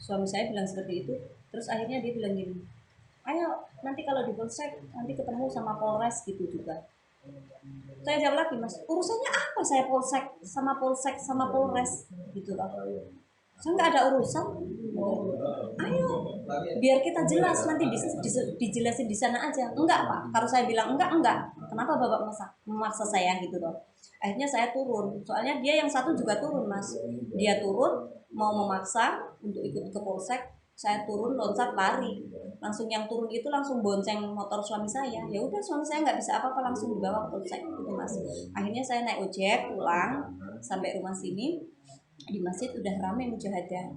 suami saya bilang seperti itu. Terus akhirnya dia bilang gini, ayo nanti kalau di polsek nanti ketemu sama Polres gitu juga. Saya jawab lagi, mas, urusannya apa saya polsek sama Polres gitu loh. Saya nggak ada urusan. Ayo, biar kita jelas nanti dijelasin di sana aja. Enggak pak, kalau saya bilang enggak. Kenapa bapak memaksa saya gitu loh. Akhirnya saya turun. Soalnya dia yang satu juga turun mas. Dia turun mau memaksa untuk ikut ke polsek. Saya turun loncat lari. Langsung yang turun itu langsung bonceng motor suami saya. Ya udah suami saya nggak bisa apa-apa langsung dibawa ke polsek gitu mas. Akhirnya saya naik ojek pulang sampai rumah sini. Di masjid udah ramai mujahadah.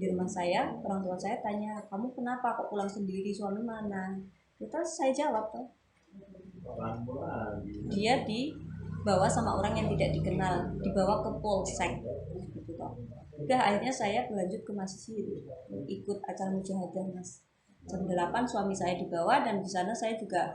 Di rumah saya orang tua saya tanya, kamu kenapa kok pulang sendiri, suami mana? Kita saya jawab tuh, dia dibawa sama orang yang tidak dikenal, dibawa ke polsek gitu toh. Udah akhirnya saya berlanjut ke masjid ikut acara mujahadah mas. Jam 8 suami saya dibawa dan di sana saya juga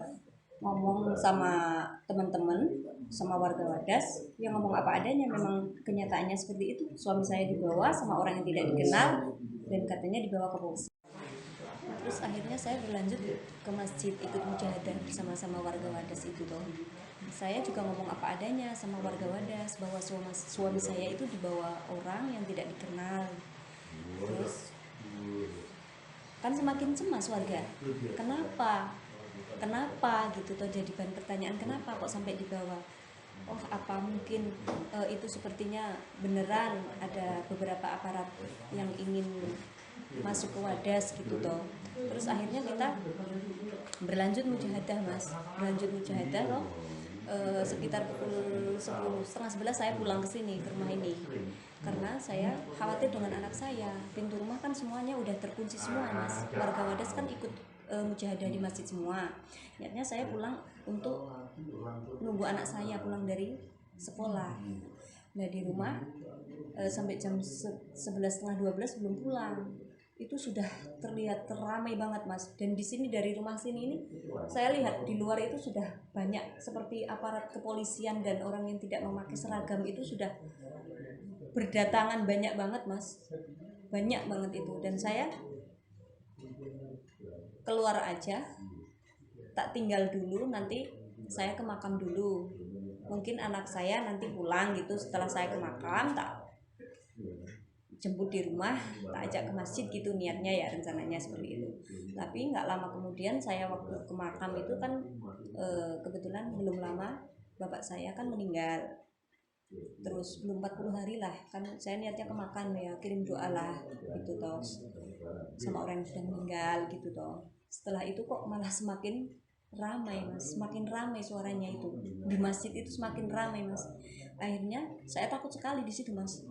ngomong sama teman-teman, sama warga Wadas yang ngomong apa adanya. Memang kenyataannya seperti itu, suami saya dibawa sama orang yang tidak dikenal dan katanya dibawa ke polisi. Terus akhirnya saya berlanjut ke masjid ikut mujahadah bersama-sama warga Wadas itu toh. Saya juga ngomong apa adanya sama warga Wadas bahwa suami saya itu dibawa orang yang tidak dikenal. Terus kan semakin cemas warga, kenapa gitu toh, jadi bahan pertanyaan, kenapa kok sampai dibawa. Oh apa mungkin itu sepertinya beneran ada beberapa aparat yang ingin masuk ke Wadas gitu toh. Terus akhirnya kita berlanjut mujahadah mas, loh. Sekitar pukul 10, setengah 11 saya pulang ke sini, ke rumah ini, karena saya khawatir dengan anak saya. Pintu rumah kan semuanya udah terkunci semua mas, warga Wadas kan ikut mujahadah di masjid semua. Niatnya saya pulang untuk nunggu anak saya pulang dari sekolah. Nah di rumah sampai jam 11:30 belum pulang. Itu sudah terlihat teramai banget mas. Dan di sini dari rumah sini ini saya lihat di luar itu sudah banyak seperti aparat kepolisian dan orang yang tidak memakai seragam itu sudah berdatangan banyak banget mas, banyak banget itu. Dan saya keluar aja, tak tinggal dulu, nanti saya ke makam dulu, mungkin anak saya nanti pulang gitu. Setelah saya ke makam tak jemput di rumah, tak ajak ke masjid gitu niatnya ya, rencananya seperti itu. Tapi nggak lama kemudian saya waktu ke makam itu kan kebetulan belum lama bapak saya kan meninggal. Terus belum 40 hari lah kan saya niatnya ke makam ya, kirim doa lah gitu toh sama orang yang sudah meninggal gitu toh. Setelah itu kok malah semakin ramai mas, semakin ramai suaranya itu di masjid itu, semakin ramai mas. Akhirnya saya takut sekali di situ mas,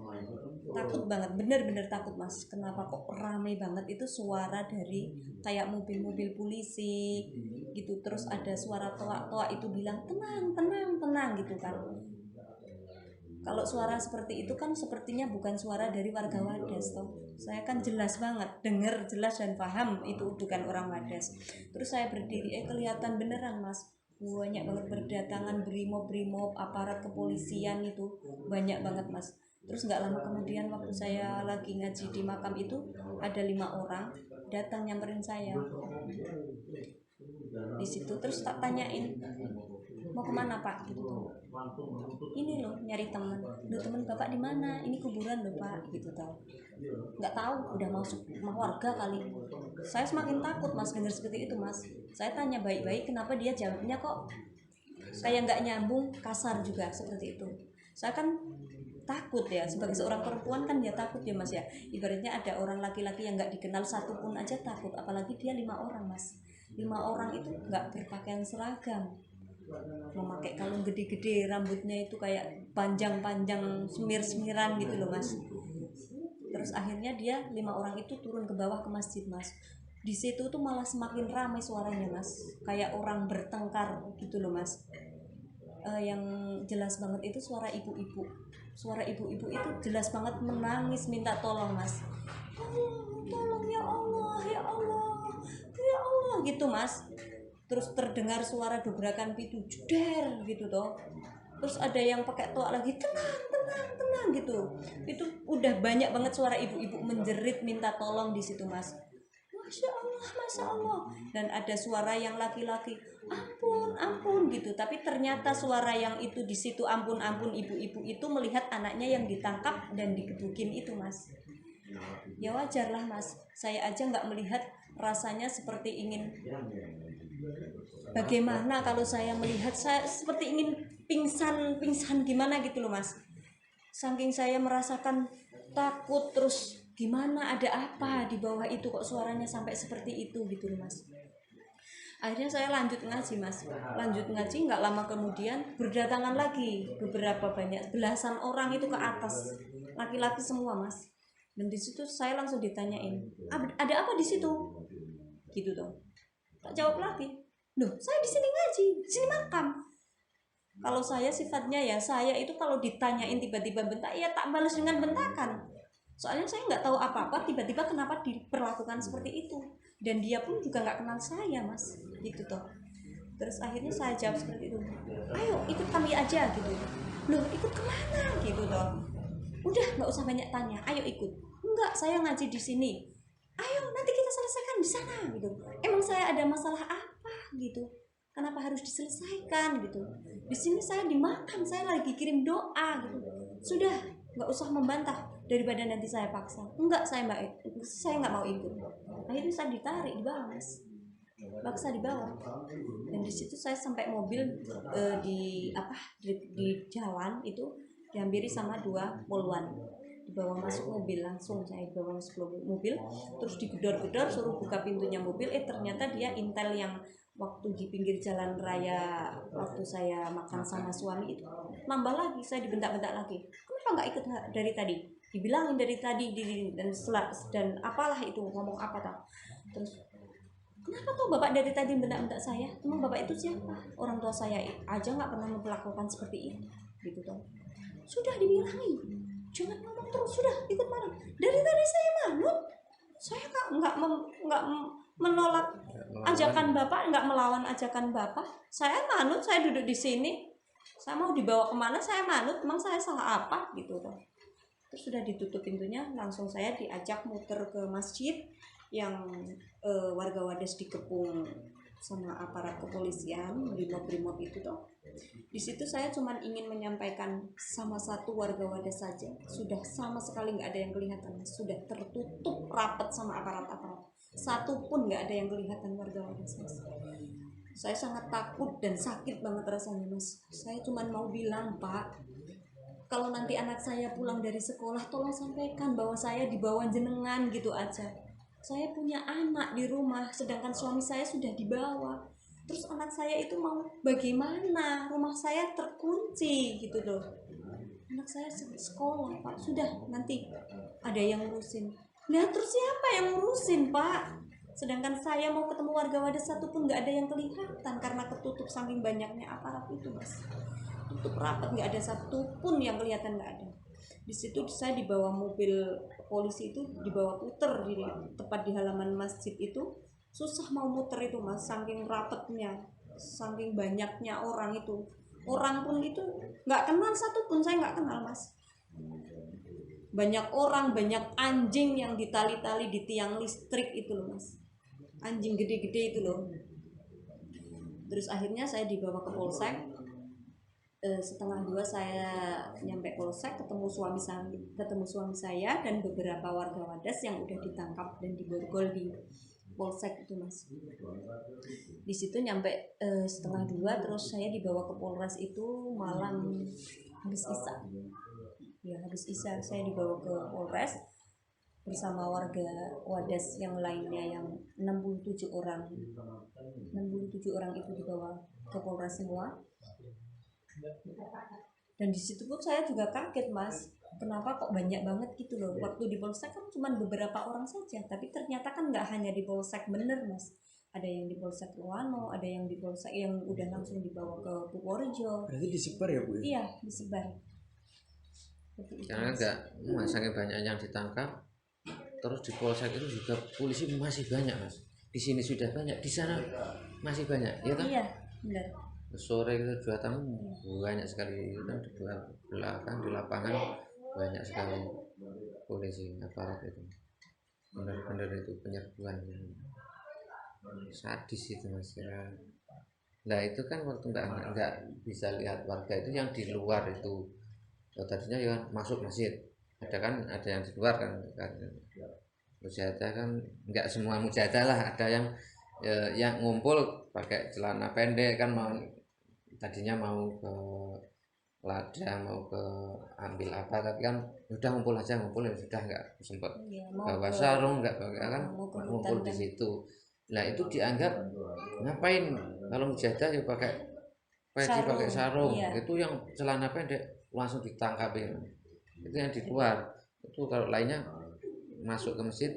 takut banget, bener-bener takut mas. Kenapa kok ramai banget, itu suara dari kayak mobil-mobil polisi gitu. Terus ada suara toa-toa itu bilang tenang gitu kan. Kalau suara seperti itu kan sepertinya bukan suara dari warga Wadas toh. Saya kan jelas banget dengar jelas dan paham itu bukan orang Wadas. Terus saya berdiri, kelihatan beneran mas, banyak banget berdatangan brimob aparat kepolisian itu banyak banget mas. Terus nggak lama kemudian waktu saya lagi ngaji di makam itu ada 5 orang datang nyamperin saya di situ. Terus tak tanyain, mau kemana pak gitu tuh. Ini loh nyari teman. Loh teman bapak di mana? Ini kuburan loh pak gitu tau. Nggak tahu udah masuk rumah warga kali. Saya semakin takut mas dengar seperti itu mas. Saya tanya baik-baik kenapa dia jawabnya kok kayak nggak nyambung, kasar juga seperti itu. Saya kan takut ya, sebagai seorang perempuan kan dia takut ya mas ya. Ibaratnya ada orang laki-laki yang nggak dikenal satupun aja takut, apalagi dia 5 orang mas. 5 orang itu nggak berpakaian seragam, memakai kalung gede-gede, rambutnya itu kayak panjang-panjang semir-semiran gitu loh mas. Terus akhirnya dia 5 orang itu turun ke bawah ke masjid mas. Di situ tuh malah semakin ramai suaranya mas, kayak orang bertengkar gitu loh mas. Yang jelas banget itu suara ibu-ibu. Suara ibu-ibu itu jelas banget menangis minta tolong mas. Tolong ya Allah, ya Allah, ya Allah gitu mas. Terus terdengar suara dobrakan pintu jeder gitu toh. Terus ada yang pakai toa lagi, tenang gimana gitu. Itu udah banyak banget suara ibu-ibu menjerit minta tolong di situ mas. Masya Allah, Masya Allah. Dan ada suara yang laki-laki, ampun, ampun gitu. Tapi ternyata suara yang itu di situ ampun, ampun, ibu-ibu itu melihat anaknya yang ditangkap dan digebukin itu mas. Ya wajar lah mas. Saya aja nggak melihat, rasanya seperti ingin, bagaimana kalau saya melihat, saya seperti ingin pingsan gimana gitu loh mas. Saking saya merasakan takut, terus gimana, ada apa di bawah itu kok suaranya sampai seperti itu gitu loh mas. Akhirnya saya lanjut ngaji mas, nggak lama kemudian berdatangan lagi beberapa banyak belasan orang itu ke atas, laki-laki semua mas. Dan di situ saya langsung ditanyain, ada apa di situ gitu toh. Tak jawab lagi, loh saya di sini ngaji, di sini makam. Kalau saya sifatnya ya, saya itu kalau ditanyain tiba-tiba bentak, ya tak balas dengan bentakan. Soalnya saya nggak tahu apa-apa, tiba-tiba kenapa diperlakukan seperti itu. Dan dia pun juga nggak kenal saya mas, gitu toh. Terus akhirnya saya jawab seperti itu, ayo ikut kami aja gitu. Loh ikut kemana gitu toh. Udah nggak usah banyak tanya, ayo ikut. Enggak, saya ngaji di sini. Ayo nanti kita selesaikan di sana gitu. Emang saya ada masalah apa gitu? Kenapa harus diselesaikan gitu? Di sini saya dimakan, saya lagi kirim doa gitu. Sudah, nggak usah membantah daripada nanti saya paksa. Enggak, saya nggak mau ikut. Akhirnya saya ditarik di bawah mas, paksa di bawah. Dan di situ saya sampai mobil di jalan itu dihampiri sama 2 poluan. Dibawa masuk mobil, langsung saya dibawa masuk mobil, terus digedor-gedor suruh buka pintunya mobil. Ternyata dia intel yang waktu di pinggir jalan raya waktu saya makan sama suami itu. Nambah lagi, saya dibentak-bentak lagi, kenapa nggak ikut dari tadi, dibilangin dari tadi dan apalah itu, ngomong apa tak. Terus kenapa tuh bapak dari tadi bentak-bentak saya, emang bapak itu siapa, orang tua saya aja nggak pernah memperlakukan seperti itu gitu toh. Sudah dibilangin jangan ngomong terus, sudah ikut mana, dari tadi saya manut, saya nggak menolak ajakan bapak, nggak melawan ajakan bapak, saya manut, saya duduk di sini, saya mau dibawa kemana saya manut, emang saya salah apa gitu toh. Terus sudah ditutup pintunya, langsung saya diajak muter ke masjid yang warga Wadas dikepung sama aparat kepolisian, brimob itu toh. Di situ saya cuma ingin menyampaikan sama satu warga Wadas saja, sudah sama sekali nggak ada yang kelihatan, sudah tertutup rapat sama aparat-aparat, satu pun nggak ada yang kelihatan warga Wadas mas. Saya sangat takut dan sakit banget rasanya mas. Saya cuma mau bilang, Pak, kalau nanti anak saya pulang dari sekolah, tolong sampaikan bahwa saya dibawa jenengan gitu aja. Saya punya anak di rumah, sedangkan suami saya sudah dibawa. Terus anak saya itu mau bagaimana? Rumah saya terkunci gitu loh. Anak saya sekolah, Pak. Sudah, nanti ada yang ngurusin. Nah, terus siapa yang ngurusin, Pak? Sedangkan saya mau ketemu warga Wadas satu pun nggak ada yang kelihatan karena ketutup saking banyaknya aparat itu, mas. Tutup rapat, nggak ada satu pun yang kelihatan, nggak ada. Di situ saya dibawa mobil polisi itu, dibawa puter tepat di halaman masjid itu. Susah mau muter itu mas, saking rapetnya, saking banyaknya orang itu. Orang pun itu nggak kenal satu pun, saya nggak kenal mas. Banyak orang, banyak anjing yang ditali-tali di tiang listrik itu loh mas, anjing gede-gede itu loh. Terus akhirnya saya dibawa ke polsek. 1:30 saya nyampe polsek, ketemu suami saya dan beberapa warga Wadas yang udah ditangkap dan diborgol di polsek itu mas. Di situ nyampe 1:30, terus saya dibawa ke Polres itu malam habis isya. Ya habis isya saya dibawa ke Polres bersama warga Wadas yang lainnya yang 67 orang. 67 orang itu dibawa ke Polres semua. Dan di situ pun saya juga kaget mas, kenapa kok banyak banget gitu loh. Waktu di polsek kan cuma beberapa orang saja, tapi ternyata kan nggak hanya di polsek bener mas, ada yang di polsek Luano, ada yang di polsek yang udah langsung dibawa ke Purworejo. Berarti disebar ya bu? Iya disebar. Karena enggak sangat banyak yang ditangkap, terus di polsek itu juga polisi masih banyak mas. Di sini sudah banyak, di sana masih banyak, ya kan? Iya benar. Sore kita datang banyak sekali, kan di belakang di lapangan banyak sekali polisi aparat itu, benar-benar itu penyerbuan sadis itu mas ya. Nah itu kan waktu nggak bisa lihat warga itu yang di luar itu. Tadinya ya masuk masjid, ada yang di luar kan mujahadah kan nggak semua mujahadah lah, ada yang ngumpul pakai celana pendek kan, tadinya mau ke ladang, mau ke ambil apa, tapi kan udah ngumpul ya sudah, nggak sempat bawa sarung, nggak pakai kan, ngumpul di situ. Nah itu dianggap ngapain kalau mujahadah ya pakai peci, pakai sarung, itu yang celana pendek langsung ditangkap ya. Itu yang di luar. Itu kalau lainnya masuk ke masjid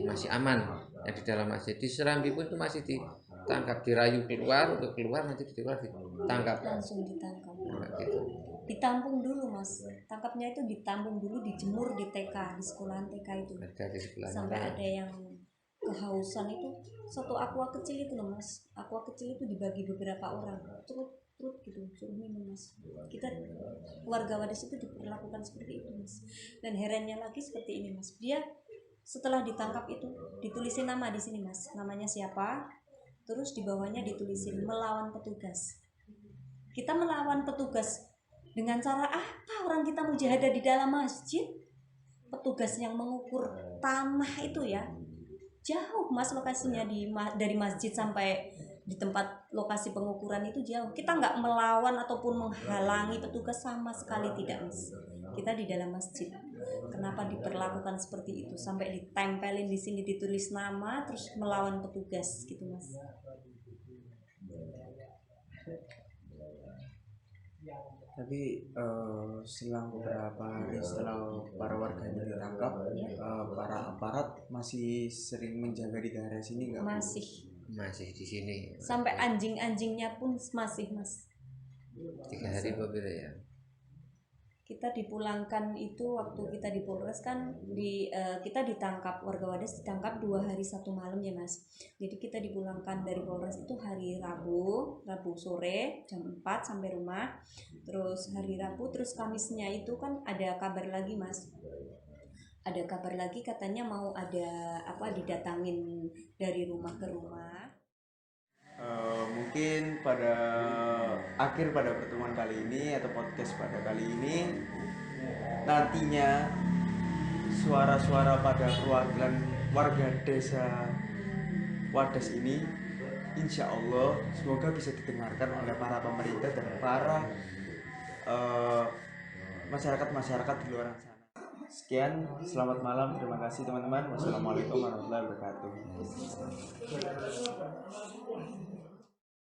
masih aman, yang di dalam masjid di Serambi pun itu masih ditangkap, dirayu keluar, untuk keluar nanti di luar ditangkap, langsung ditangkap. Nah, gitu. Ditampung dulu mas, tangkapnya itu ditampung dulu, dijemur di TK, di sekolahan TK itu Ada di sebelah sampai ada yang kehausan itu, satu aqua kecil itu loh mas, aqua kecil itu dibagi beberapa orang, terus gitu suruh minum mas. Kita warga Wadas itu diperlakukan seperti itu mas. Dan herannya lagi seperti ini mas, dia setelah ditangkap itu ditulisin nama di sini mas, namanya siapa, terus di bawahnya ditulisin melawan petugas. Kita melawan petugas dengan cara apa? Orang kita mujahadah di dalam masjid, petugas yang mengukur tanah itu ya jauh mas, lokasinya dari masjid sampai di tempat lokasi pengukuran itu jauh. Kita nggak melawan ataupun menghalangi petugas, sama sekali tidak mas. Kita di dalam masjid. Kenapa diperlakukan seperti itu? Sampai ditempelin di sini ditulis nama, terus melawan petugas gitu mas. Tapi selang beberapa hari setelah para warganya ditangkap, para aparat masih sering menjaga di daerah sini nggak? Masih di sini. Sampai anjing-anjingnya pun masih mas. 3 hari berbeda ya. Kita dipulangkan itu waktu kita di Polres kan, kita ditangkap, warga Wadas ditangkap 2 hari 1 malam ya mas. Jadi kita dipulangkan dari Polres itu hari Rabu sore jam 4 sampai rumah. Terus hari Rabu, terus Kamisnya itu kan ada kabar lagi mas, ada kabar lagi katanya mau ada apa, didatangin dari rumah ke rumah. Mungkin pada pertemuan kali ini atau podcast pada kali ini, nantinya suara-suara pada perwakilan warga desa Wadas ini insya Allah semoga bisa didengarkan oleh para pemerintah dan para masyarakat di luar sana. Sekian, selamat malam, terima kasih teman-teman. Wassalamualaikum warahmatullahi wabarakatuh.